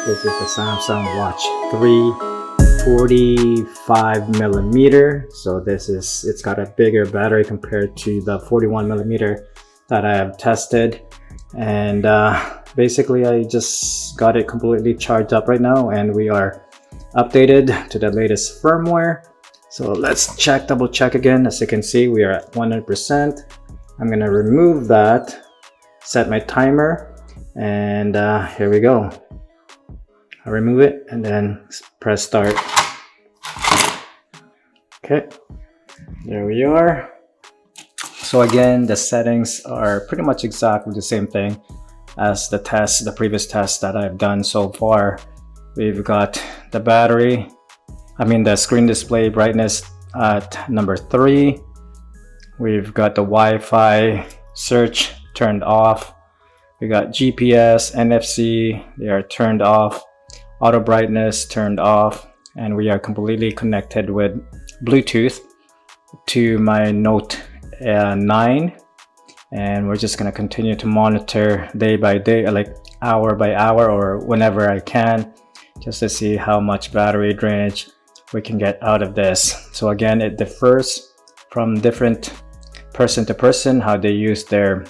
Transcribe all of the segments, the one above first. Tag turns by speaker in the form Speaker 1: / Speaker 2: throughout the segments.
Speaker 1: This is the Samsung Watch 3 45 millimeter. So it's got a bigger battery compared to the 41 millimeter that I have tested. And basically I just got it completely charged up right now, and we are updated to the latest firmware. So let's double check again. As you can see, we are at 100%. I'm gonna remove that, set my timer, and here we go. I remove it and then press start. Okay, there we are. So again, the settings are pretty much exactly the same thing as the previous test that I've done so far. We've got the the screen display brightness at number 3. We've got the Wi-Fi search turned off. We got GPS, NFC, they are turned off. Auto brightness turned off, and we are completely connected with Bluetooth to my Note 9, and we're just going to continue to monitor day by day, like hour by hour or whenever I can, just to see how much battery drainage we can get out of this. So again, it differs from different person to person, how they use their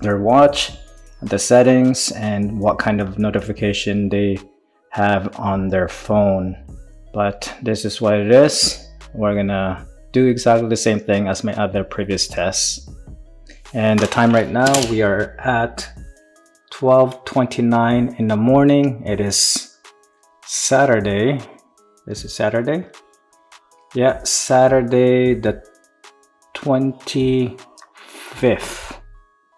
Speaker 1: watch, the settings, and what kind of notification they have on their phone. But this is what it is. We're gonna do exactly the same thing as my other previous tests. And the time right now, we are at 12:29 in the morning. It is Saturday. This is Saturday? Yeah, Saturday the 25th.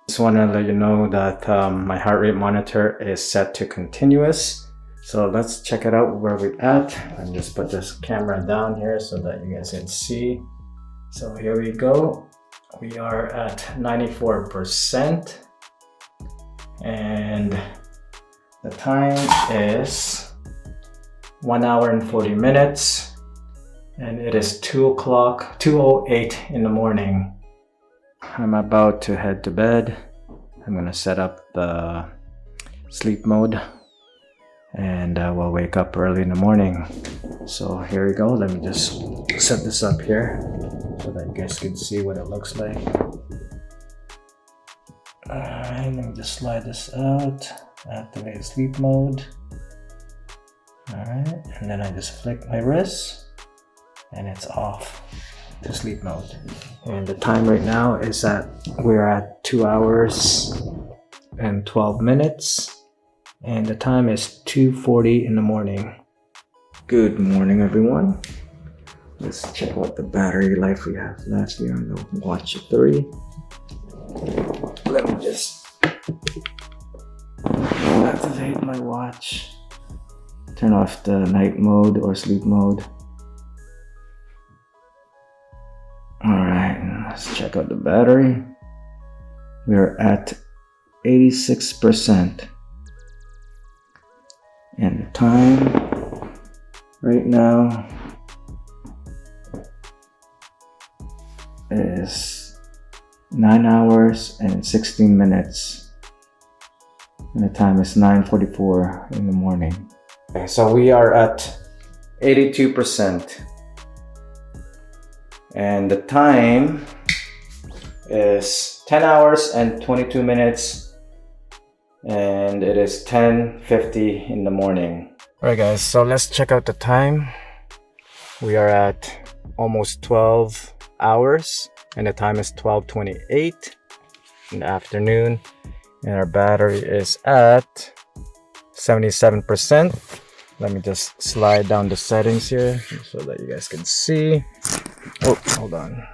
Speaker 1: Just want to let you know that my heart rate monitor is set to continuous. So let's check it out where we're at. Let me just put this camera down here so that you guys can see. So here we go. We are at 94%. And the time is 1 hour and 40 minutes. And it is 2:08 in the morning. I'm about to head to bed. I'm gonna set up the sleep mode, and we'll wake up early in the morning. So here we go. Let me just set this up here so that you guys can see what it looks like. Alright, let me just slide this out, activate sleep mode. Alright, and then I just flick my wrist and it's off to sleep mode. And the time right now is we're at 2 hours and 12 minutes. And the time is 2:40 in the morning. Good morning, everyone. Let's check what the battery life we have left here on the Watch 3. Let me just activate my watch. Turn off the night mode or sleep mode. Alright, let's check out the battery. We're at 86%. And the time right now is 9 hours and 16 minutes. And the time is 9:44 in the morning. Okay, so we are at 82%. And the time is 10 hours and 22 minutes. And it is 10:50 in the morning. Alright guys, so let's check out the time. We are at almost 12 hours and the time is 12:28 in the afternoon, and our battery is at 77%. Let me just slide down the settings here so that you guys can see. Oh, hold on.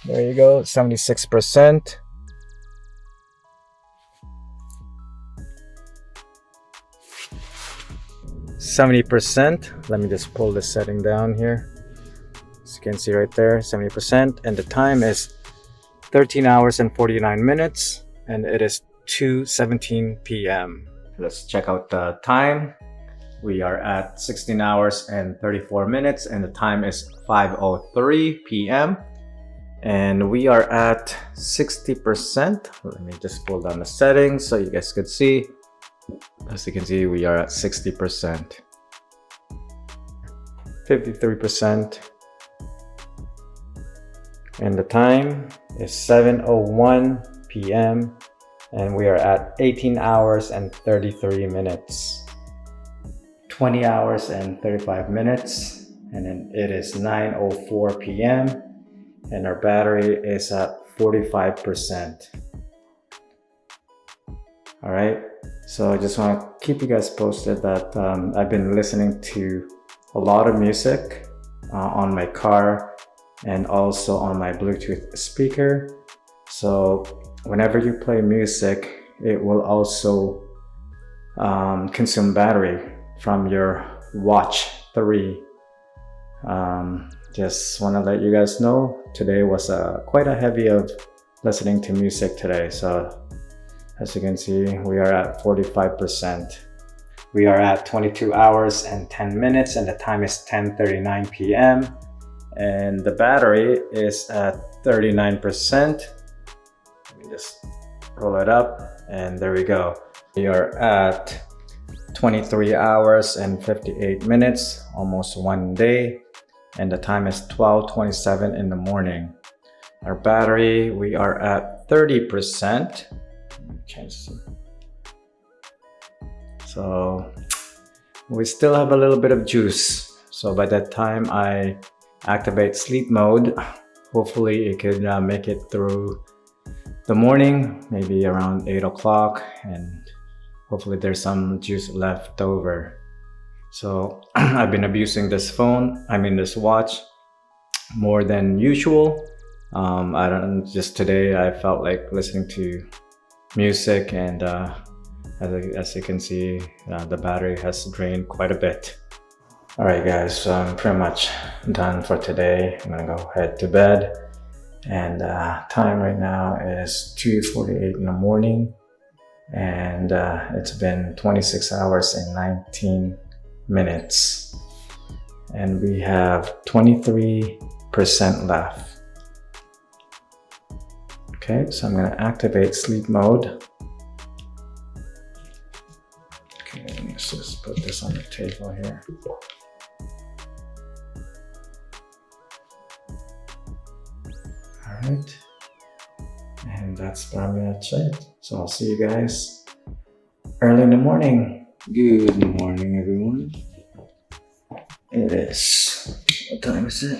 Speaker 1: There you go, 76%. Let me just pull the setting down here. As you can see right there, 70%. And the time is 13 hours and 49 minutes. And it is 2:17 p.m. Let's check out the time. We are at 16 hours and 34 minutes. And the time is 5:03 p.m. and we are at 60%. Let me just pull down the settings so you guys could see. As you can see, we are at 60%, 53%, and the time is 7:01 p.m. and we are at 18 hours and 33 minutes, 20 hours and 35 minutes, and then it is 9:04 p.m. and our battery is at 45%. All right, so I just want to keep you guys posted that I've been listening to a lot of music on my car and also on my Bluetooth speaker. So whenever you play music, it will also consume battery from your Watch 3. Just want to let you guys know today was quite a heavy of listening to music today. So as you can see, we are at 45%. We are at 22 hours and 10 minutes and the time is 10:39 p.m. and the battery is at 39%. Let me just roll it up and there we go. We are at 23 hours and 58 minutes, almost 1 day, and the time is 12:27 in the morning. Our battery, we are at 30%. So we still have a little bit of juice. So by that time I activate sleep mode, hopefully it could make it through the morning, maybe around 8 o'clock, and hopefully there's some juice left over. So I've been abusing this this watch more than usual. Just today I felt like listening to music, and as you can see, the battery has drained quite a bit. All right guys, so I'm pretty much done for today. I'm gonna go head to bed, and time right now is 2:48 in the morning, and it's been 26 hours and 19 minutes, and we have 23% left. Okay, so I'm gonna activate sleep mode. Okay, let's just put this on the table here. All right, and that's probably it. So I'll see you guys early in the morning. Good morning, everyone. It is, what time is it?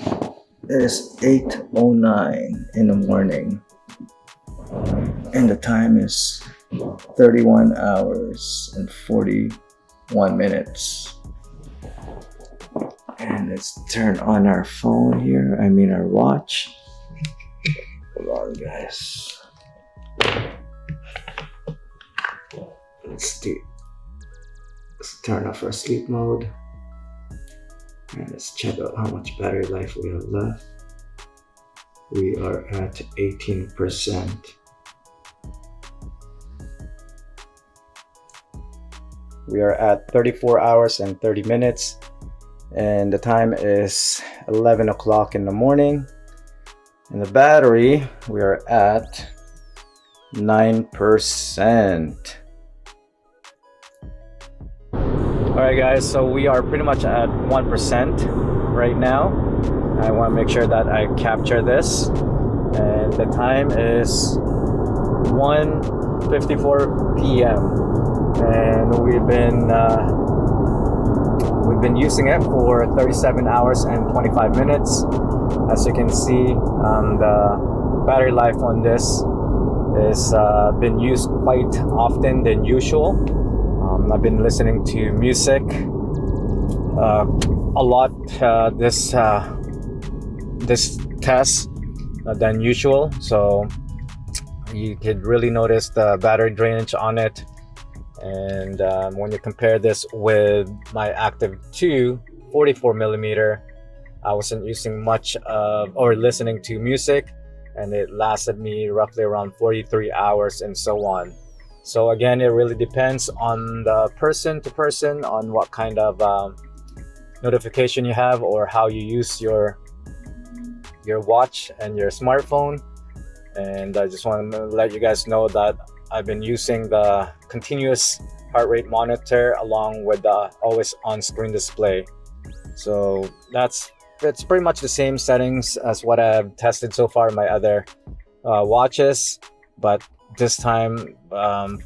Speaker 1: It is 8:09 in the morning. And the time is 31 hours and 41 minutes. And let's turn on our phone here, our watch. Hold on guys. Let's turn off our sleep mode. And let's check out how much battery life we have left. We are at 18%. We are at 34 hours and 30 minutes, and the time is 11 o'clock in the morning. And the battery, we are at 9%. Alright guys, so we are pretty much at 1% right now. I want to make sure that I capture this, and the time is 1:54 p.m. and we've been using it for 37 hours and 25 minutes. As you can see, the battery life on this is been used quite often than usual. I've been listening to music a lot this test than usual, so you could really notice the battery drainage on it. And when you compare this with my Active 2 44mm, I wasn't using much or listening to music, and it lasted me roughly around 43 hours and so on. So again, it really depends on the person to person on what kind of notification you have or how you use your your watch and your smartphone. And I just want to let you guys know that I've been using the continuous heart rate monitor along with the always on screen display. So it's pretty much the same settings as what I've tested so far in my other watches, but this time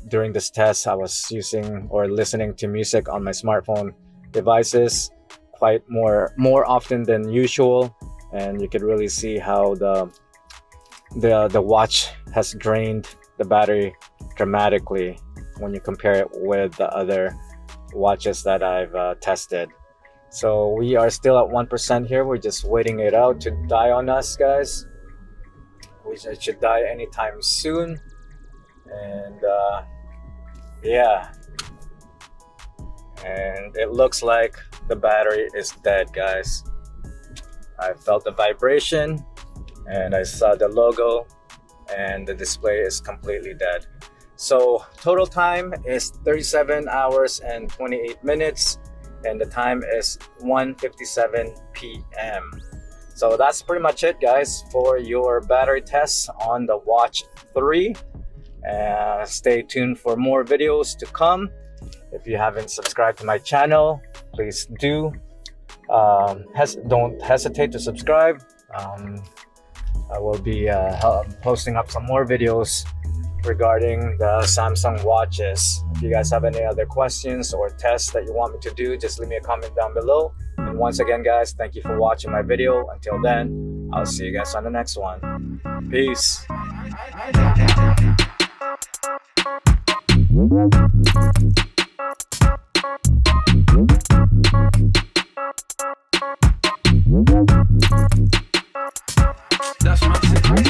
Speaker 1: during this test I was using or listening to music on my smartphone devices quite more often than usual, and you could really see how the watch has drained the battery dramatically when you compare it with the other watches that I've tested. So we are still at 1% here. We're just waiting it out to die on us, guys. It should die anytime soon. And yeah, and it looks like the battery is dead, guys. I felt the vibration and I saw the logo, and the display is completely dead. So total time is 37 hours and 28 minutes, and the time is 1:57 p.m. So that's pretty much it, guys, for your battery tests on the Watch 3. Stay tuned for more videos to come. If you haven't subscribed to my channel, please do. Don't hesitate to subscribe. I will be posting up some more videos regarding the Samsung watches. If you guys have any other questions or tests that you want me to do, just leave me a comment down below. And once again, guys, thank you for watching my video. Until then, I'll see you guys on the next one. Peace.
Speaker 2: That's my secret.